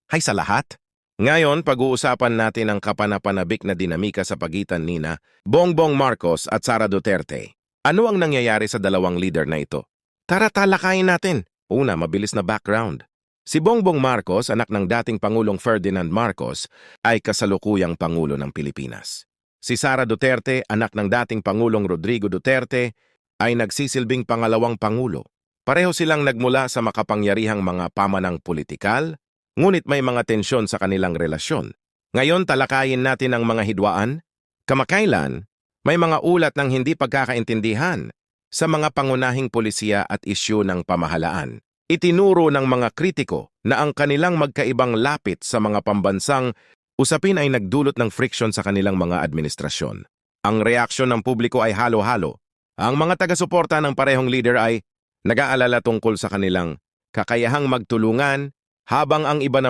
Hay sa lahat? Ngayon, pag-uusapan natin ang kapanapanabik na dinamika sa pagitan nina Bongbong Marcos at Sara Duterte. Ano ang nangyayari sa dalawang leader na ito? Tara talakayin natin. Una, mabilis na background. Si Bongbong Marcos, anak ng dating Pangulong Ferdinand Marcos, ay kasalukuyang Pangulo ng Pilipinas. Si Sara Duterte, anak ng dating Pangulong Rodrigo Duterte, ay nagsisilbing pangalawang Pangulo. Pareho silang nagmula sa makapangyarihang mga pamanang politikal, ngunit may mga tensyon sa kanilang relasyon. Ngayon talakayin natin ang mga hidwaan. Kamakailan, may mga ulat ng hindi pagkakaintindihan sa mga pangunahing polisiya at isyu ng pamahalaan. Itinuro ng mga kritiko na ang kanilang magkaibang lapit sa mga pambansang usapin ay nagdulot ng friksyon sa kanilang mga administrasyon. Ang reaksyon ng publiko ay halo-halo. Ang mga taga-suporta ng parehong leader ay nag-aalala tungkol sa kanilang kakayahang magtulungan, habang ang iba naman